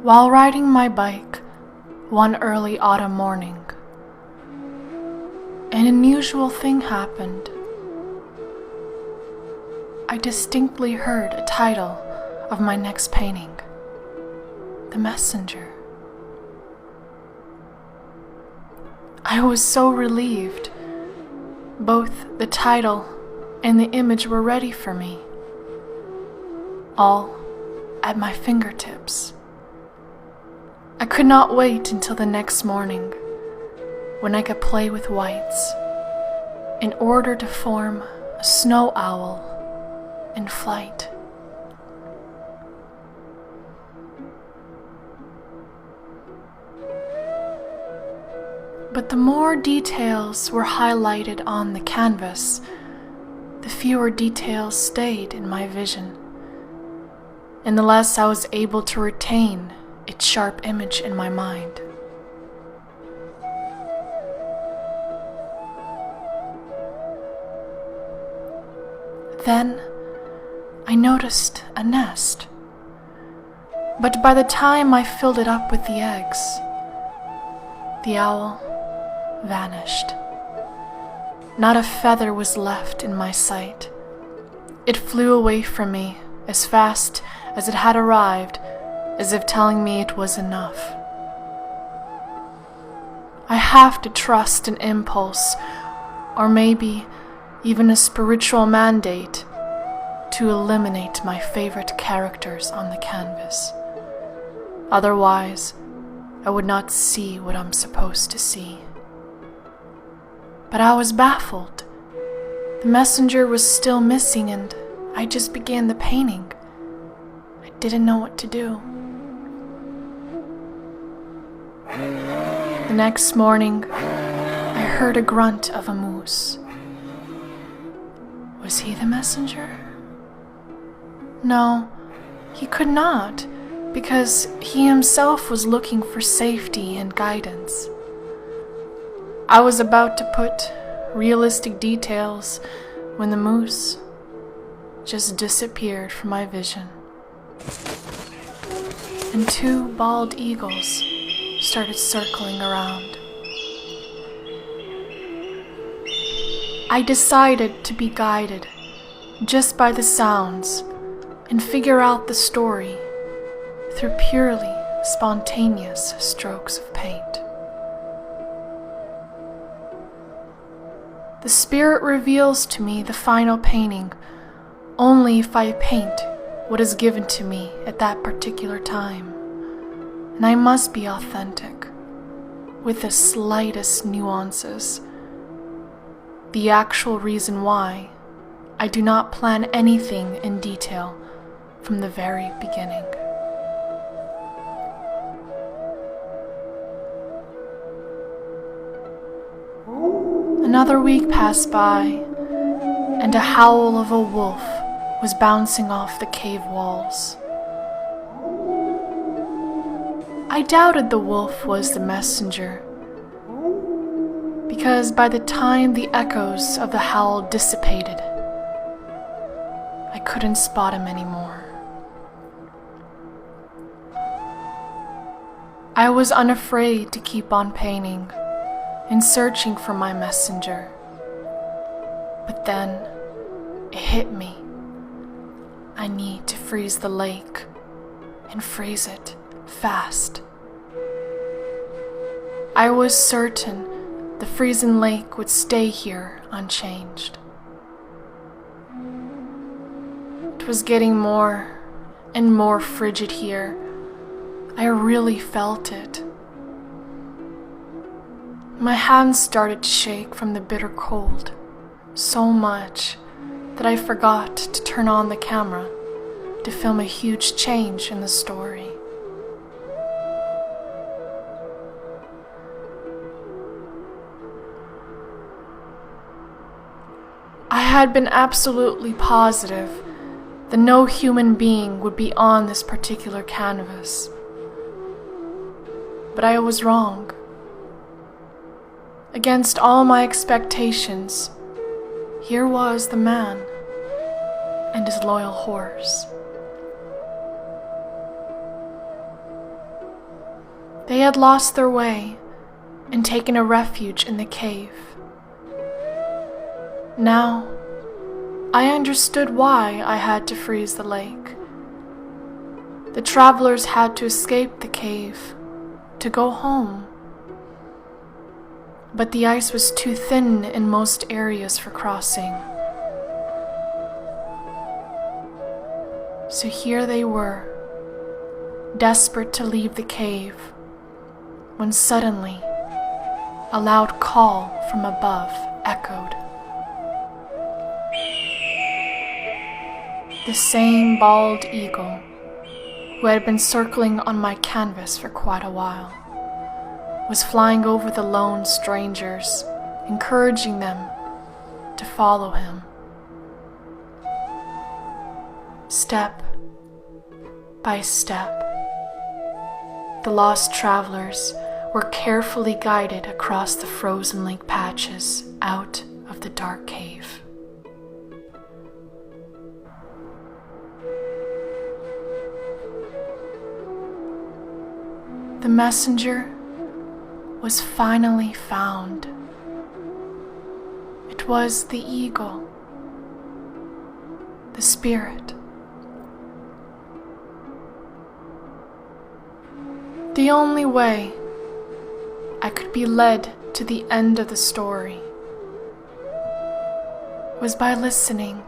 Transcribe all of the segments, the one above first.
While riding my bike one early autumn morning, an unusual thing happened. I distinctly heard a title of my next painting, The Messenger. I was so relieved. Both the title and the image were ready for me, all at my fingertips. I could not wait until the next morning, when I could play with whites, in order to form a snow owl in flight. But the more details were highlighted on the canvas, the fewer details stayed in my vision, and the less I was able to retain its sharp image in my mind. Then I noticed a nest, but by the time I filled it up with the eggs, the owl vanished. Not a feather was left in my sight. It flew away from me as fast as it had arrived, as if telling me it was enough. I have to trust an impulse, or maybe even a spiritual mandate, to eliminate my favorite characters on the canvas. Otherwise, I would not see what I'm supposed to see. But I was baffled. The messenger was still missing, and I just began the painting. I didn't know what to do. The next morning, I heard a grunt of a moose. Was he the messenger? No, he could not, because he himself was looking for safety and guidance. I was about to put realistic details when the moose just disappeared from my vision, and two bald eagles started circling around. I decided to be guided just by the sounds and figure out the story through purely spontaneous strokes of paint. The spirit reveals to me the final painting only if I paint what is given to me at that particular time, and I must be authentic, with the slightest nuances. The actual reason why I do not plan anything in detail from the very beginning. Another week passed by, and a howl of a wolf was bouncing off the cave walls. I doubted the wolf was the messenger, because by the time the echoes of the howl dissipated, I couldn't spot him anymore. I was unafraid to keep on painting and searching for my messenger. But then it hit me. I need to freeze the lake, and freeze it fast. I was certain the frozen lake would stay here unchanged. It was getting more and more frigid here. I really felt it. My hands started to shake from the bitter cold, so much that I forgot to turn on the camera to film a huge change in the story. I had been absolutely positive that no human being would be on this particular canvas. But I was wrong. Against all my expectations, here was the man and his loyal horse. They had lost their way and taken a refuge in the cave. Now, I understood why I had to freeze the lake. The travelers had to escape the cave to go home. But the ice was too thin in most areas for crossing. So here they were, desperate to leave the cave, when suddenly a loud call from above echoed. The same bald eagle who had been circling on my canvas for quite a while was flying over the lone strangers, encouraging them to follow him. Step by step, the lost travelers were carefully guided across the frozen lake patches out of the dark cave. The messenger was finally found. It was the eagle, the spirit. The only way I could be led to the end of the story was by listening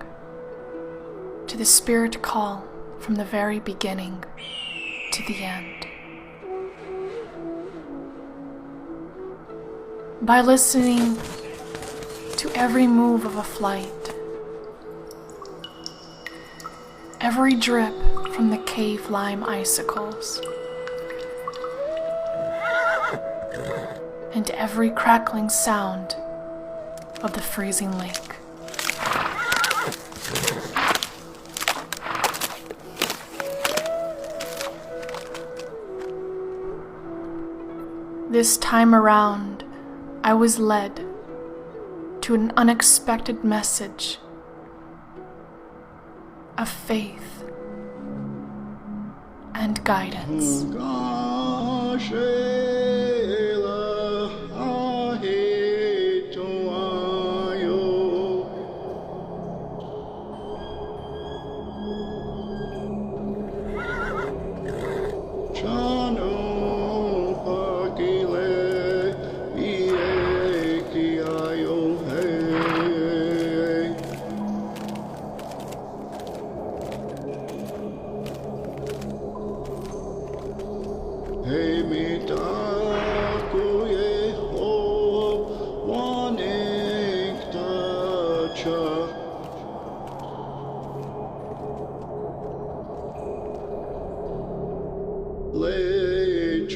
to the spirit call from the very beginning to the end. By listening to every move of a flight, every drip from the cave lime icicles, and every crackling sound of the freezing lake. This time around, I was led to an unexpected message of faith and guidance.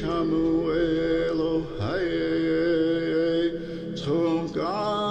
Chamuelo, hey, Tongashi.